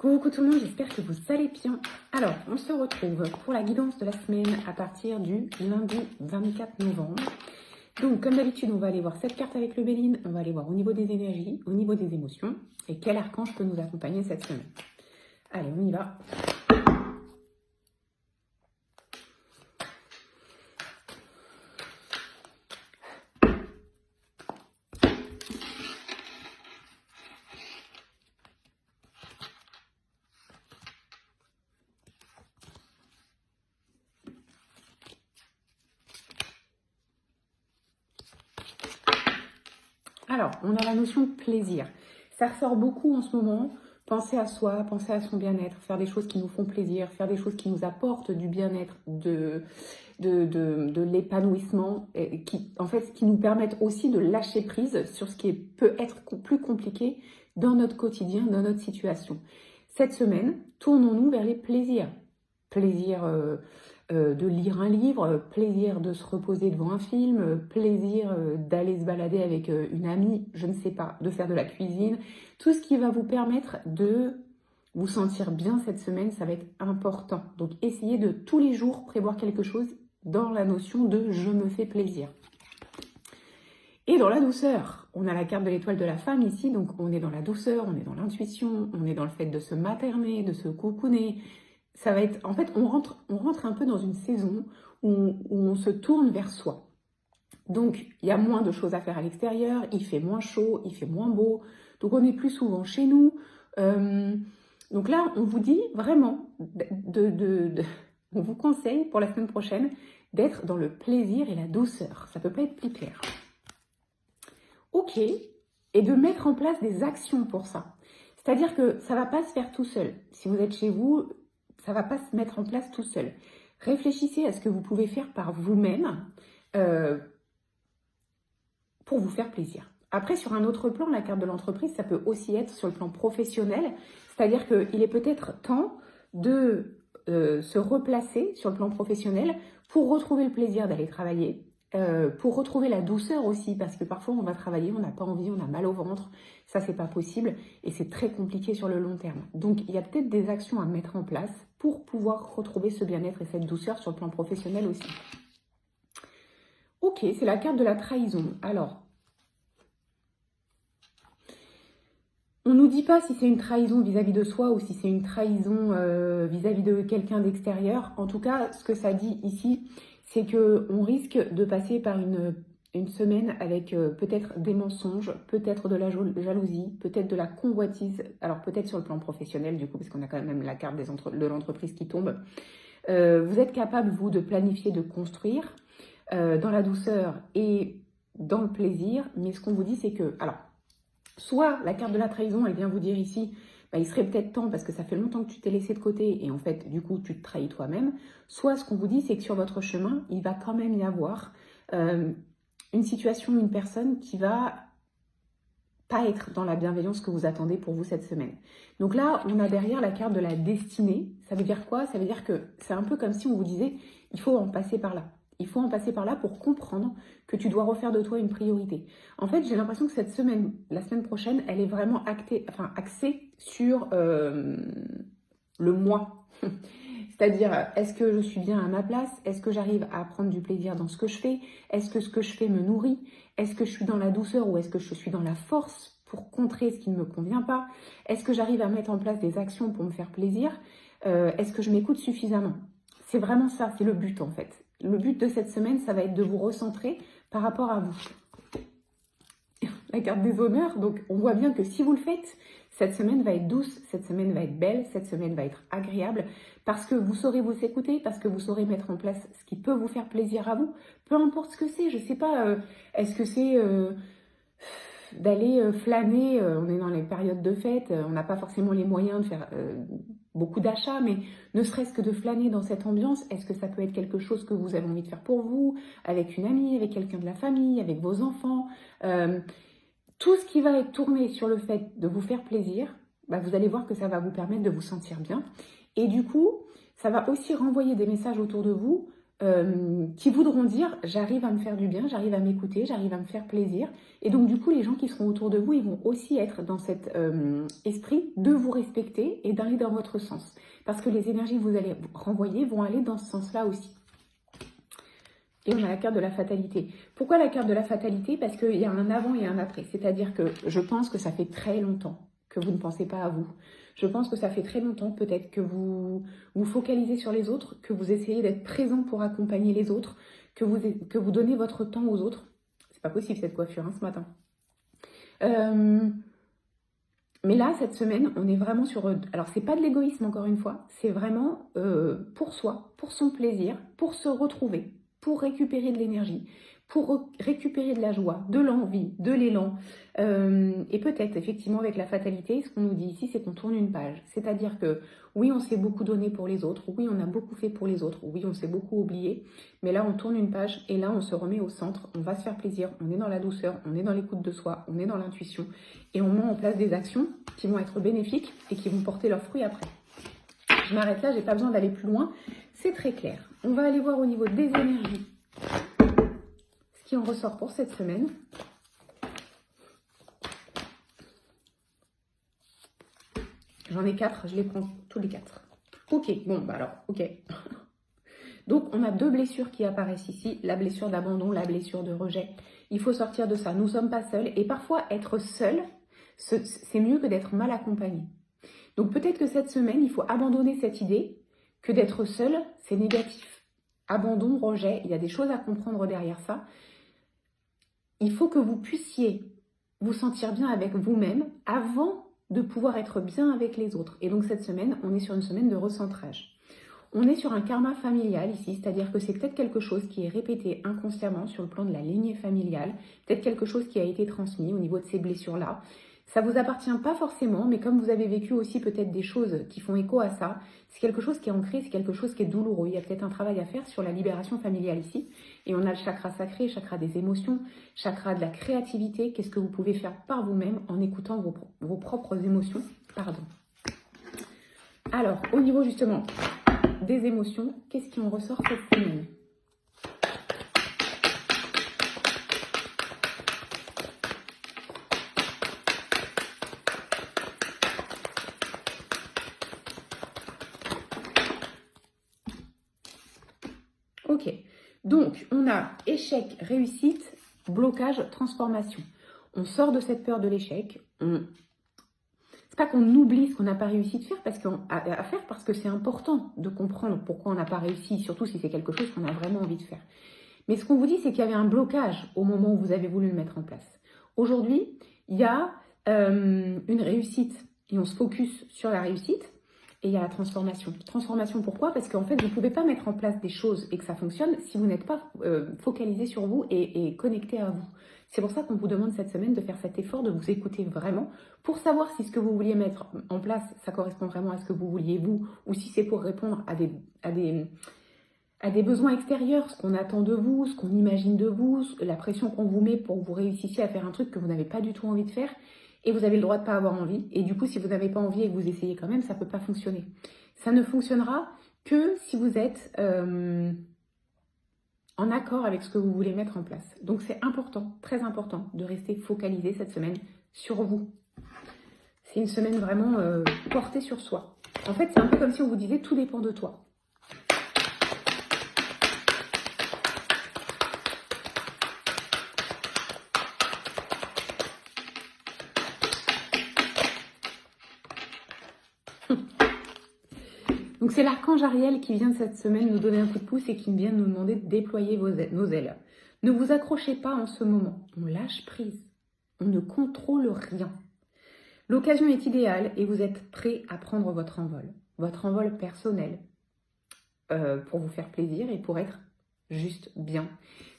Coucou tout le monde, j'espère que vous allez bien. Alors, on se retrouve pour la guidance de la semaine à partir du lundi 24 novembre. Donc, comme d'habitude, on va aller voir cette carte avec le Béline, on va aller voir au niveau des énergies, au niveau des émotions, et quel archange peut nous accompagner cette semaine. Allez, on y va. Alors, on a la notion de plaisir. Ça ressort beaucoup en ce moment. Penser à soi, penser à son bien-être, faire des choses qui nous font plaisir, faire des choses qui nous apportent du bien-être, de l'épanouissement, qui nous permettent aussi de lâcher prise sur ce qui peut être plus compliqué dans notre quotidien, dans notre situation. Cette semaine, tournons-nous vers les plaisirs. Plaisir de lire un livre, plaisir de se reposer devant un film, plaisir d'aller se balader avec une amie, je ne sais pas, de faire de la cuisine. Tout ce qui va vous permettre de vous sentir bien cette semaine, ça va être important. Donc essayez de tous les jours prévoir quelque chose dans la notion de « je me fais plaisir ». Et dans la douceur, on a la carte de l'étoile de la femme ici, donc on est dans la douceur, on est dans l'intuition, on est dans le fait de se materner, de se cocooner. Ça va être, en fait, on rentre un peu dans une saison où on se tourne vers soi. Donc, il y a moins de choses à faire à l'extérieur, il fait moins chaud, il fait moins beau, donc on est plus souvent chez nous. Donc là, on vous dit vraiment, on vous conseille pour la semaine prochaine d'être dans le plaisir et la douceur. Ça peut pas être plus clair. Ok, et de mettre en place des actions pour ça. C'est-à-dire que ça va pas se faire tout seul. Si vous êtes chez vous, ça ne va pas se mettre en place tout seul. Réfléchissez à ce que vous pouvez faire par vous-même pour vous faire plaisir. Après, sur un autre plan, la carte de l'entreprise, ça peut aussi être sur le plan professionnel. C'est-à-dire qu'il est peut-être temps de se replacer sur le plan professionnel pour retrouver le plaisir d'aller travailler, pour retrouver la douceur aussi, parce que parfois on va travailler, on n'a pas envie, on a mal au ventre, ça c'est pas possible et c'est très compliqué sur le long terme. Donc il y a peut-être des actions à mettre en place pour pouvoir retrouver ce bien-être et cette douceur sur le plan professionnel aussi. Ok, c'est la carte de la trahison. Alors, on ne nous dit pas si c'est une trahison vis-à-vis de soi ou si c'est une trahison vis-à-vis de quelqu'un d'extérieur. En tout cas, ce que ça dit ici, c'est qu'on risque de passer par une semaine avec peut-être des mensonges, peut-être de la jalousie, peut-être de la convoitise, alors peut-être sur le plan professionnel du coup, parce qu'on a quand même la carte de l'entreprise qui tombe. Vous êtes capable, vous, de planifier, de construire dans la douceur et dans le plaisir, mais ce qu'on vous dit, c'est que, alors, soit la carte de la trahison, elle vient vous dire ici, il serait peut-être temps parce que ça fait longtemps que tu t'es laissé de côté et en fait, du coup, tu te trahis toi-même. Soit ce qu'on vous dit, c'est que sur votre chemin, il va quand même y avoir une situation, une personne qui va pas être dans la bienveillance que vous attendez pour vous cette semaine. Donc là, on a derrière la carte de la destinée. Ça veut dire quoi? Ça veut dire que c'est un peu comme si on vous disait, il faut en passer par là. Il faut en passer par là pour comprendre que tu dois refaire de toi une priorité. En fait, j'ai l'impression que cette semaine, la semaine prochaine, elle est vraiment axée sur le moi. C'est-à-dire, est-ce que je suis bien à ma place? Est-ce que j'arrive à prendre du plaisir dans ce que je fais? Est-ce que ce que je fais me nourrit? Est-ce que je suis dans la douceur ou est-ce que je suis dans la force pour contrer ce qui ne me convient pas? Est-ce que j'arrive à mettre en place des actions pour me faire plaisir? Est-ce que je m'écoute suffisamment? C'est vraiment ça, c'est le but en fait. Le but de cette semaine, ça va être de vous recentrer par rapport à vous. La carte des honneurs, donc on voit bien que si vous le faites, cette semaine va être douce, cette semaine va être belle, cette semaine va être agréable, parce que vous saurez vous écouter, parce que vous saurez mettre en place ce qui peut vous faire plaisir à vous, peu importe ce que c'est, je sais pas, est-ce que c'est d'aller flâner, on est dans les périodes de fête, on n'a pas forcément les moyens de faire beaucoup d'achats, mais ne serait-ce que de flâner dans cette ambiance, est-ce que ça peut être quelque chose que vous avez envie de faire pour vous, avec une amie, avec quelqu'un de la famille, avec vos enfants, tout ce qui va être tourné sur le fait de vous faire plaisir, vous allez voir que ça va vous permettre de vous sentir bien. Et du coup, ça va aussi renvoyer des messages autour de vous qui voudront dire j'arrive à me faire du bien, j'arrive à m'écouter, j'arrive à me faire plaisir. Et donc du coup, les gens qui seront autour de vous, ils vont aussi être dans cet esprit de vous respecter et d'aller dans votre sens. Parce que les énergies que vous allez renvoyer vont aller dans ce sens-là aussi. Et on a la carte de la fatalité. Pourquoi la carte de la fatalité? Parce qu'il y a un avant et un après. C'est-à-dire que je pense que ça fait très longtemps que vous ne pensez pas à vous. Je pense que ça fait très longtemps peut-être que vous vous focalisez sur les autres, que vous essayez d'être présent pour accompagner les autres, que vous donnez votre temps aux autres. C'est pas possible cette coiffure hein, ce matin. Mais là, cette semaine, on est vraiment sur... Alors, c'est pas de l'égoïsme, encore une fois. C'est vraiment pour soi, pour son plaisir, pour se retrouver, pour récupérer de l'énergie, pour récupérer de la joie, de l'envie, de l'élan. Et peut-être, effectivement, avec la fatalité, ce qu'on nous dit ici, c'est qu'on tourne une page. C'est-à-dire que, oui, on s'est beaucoup donné pour les autres. Oui, on a beaucoup fait pour les autres. Oui, on s'est beaucoup oublié. Mais là, on tourne une page et là, on se remet au centre. On va se faire plaisir. On est dans la douceur. On est dans l'écoute de soi. On est dans l'intuition. Et on met en place des actions qui vont être bénéfiques et qui vont porter leurs fruits après. Je m'arrête là, j'ai pas besoin d'aller plus loin. C'est très clair. On va aller voir au niveau des énergies ce qui en ressort pour cette semaine. J'en ai 4, je les prends tous les 4. Ok, bon, bah alors, ok. Donc, on a 2 blessures qui apparaissent ici. La blessure d'abandon, la blessure de rejet. Il faut sortir de ça. Nous ne sommes pas seuls. Et parfois, être seul, c'est mieux que d'être mal accompagné. Donc, peut-être que cette semaine, il faut abandonner cette idée que d'être seul, c'est négatif. Abandon, rejet, il y a des choses à comprendre derrière ça. Il faut que vous puissiez vous sentir bien avec vous-même avant de pouvoir être bien avec les autres. Et donc cette semaine, on est sur une semaine de recentrage. On est sur un karma familial ici, c'est-à-dire que c'est peut-être quelque chose qui est répété inconsciemment sur le plan de la lignée familiale, peut-être quelque chose qui a été transmis au niveau de ces blessures-là. Ça ne vous appartient pas forcément, mais comme vous avez vécu aussi peut-être des choses qui font écho à ça, c'est quelque chose qui est ancré, c'est quelque chose qui est douloureux. Il y a peut-être un travail à faire sur la libération familiale ici. Et on a le chakra sacré, chakra des émotions, chakra de la créativité. Qu'est-ce que vous pouvez faire par vous-même en écoutant vos propres émotions? Pardon. Alors, au niveau justement des émotions, qu'est-ce qui en ressort cette semaine? Ok, donc on a échec, réussite, blocage, transformation. On sort de cette peur de l'échec. C'est pas qu'on oublie ce qu'on n'a pas réussi à faire parce que c'est important de comprendre pourquoi on n'a pas réussi, surtout si c'est quelque chose qu'on a vraiment envie de faire. Mais ce qu'on vous dit, c'est qu'il y avait un blocage au moment où vous avez voulu le mettre en place. Aujourd'hui, il y a une réussite et on se focus sur la réussite. Et il y a la transformation. Transformation, pourquoi? Parce qu'en fait, vous ne pouvez pas mettre en place des choses et que ça fonctionne si vous n'êtes pas focalisé sur vous et connecté à vous. C'est pour ça qu'on vous demande cette semaine de faire cet effort, de vous écouter vraiment, pour savoir si ce que vous vouliez mettre en place, ça correspond vraiment à ce que vous vouliez vous, ou si c'est pour répondre à des besoins extérieurs, ce qu'on attend de vous, ce qu'on imagine de vous, la pression qu'on vous met pour que vous réussissiez à faire un truc que vous n'avez pas du tout envie de faire. Et vous avez le droit de ne pas avoir envie. Et du coup, si vous n'avez pas envie et que vous essayez quand même, ça ne peut pas fonctionner. Ça ne fonctionnera que si vous êtes en accord avec ce que vous voulez mettre en place. Donc c'est important, très important, de rester focalisé cette semaine sur vous. C'est une semaine vraiment portée sur soi. En fait, c'est un peu comme si on vous disait « tout dépend de toi ». Donc c'est l'archange Ariel qui vient cette semaine nous donner un coup de pouce et qui vient nous demander de déployer nos ailes. Ne vous accrochez pas en ce moment, on lâche prise, on ne contrôle rien. L'occasion est idéale et vous êtes prêt à prendre votre envol personnel pour vous faire plaisir et pour être juste bien.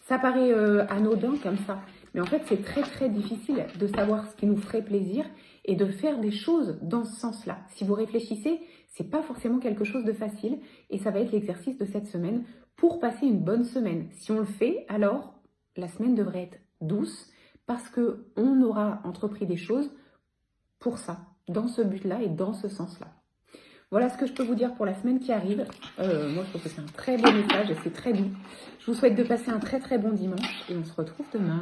Ça paraît anodin comme ça, mais en fait c'est très très difficile de savoir ce qui nous ferait plaisir et de faire des choses dans ce sens-là. Si vous réfléchissez, c'est pas forcément quelque chose de facile et ça va être l'exercice de cette semaine pour passer une bonne semaine. Si on le fait, alors la semaine devrait être douce parce qu'on aura entrepris des choses pour ça, dans ce but-là et dans ce sens-là. Voilà ce que je peux vous dire pour la semaine qui arrive. Moi, je trouve que c'est un très beau message et c'est très doux. Je vous souhaite de passer un très très bon dimanche et on se retrouve demain.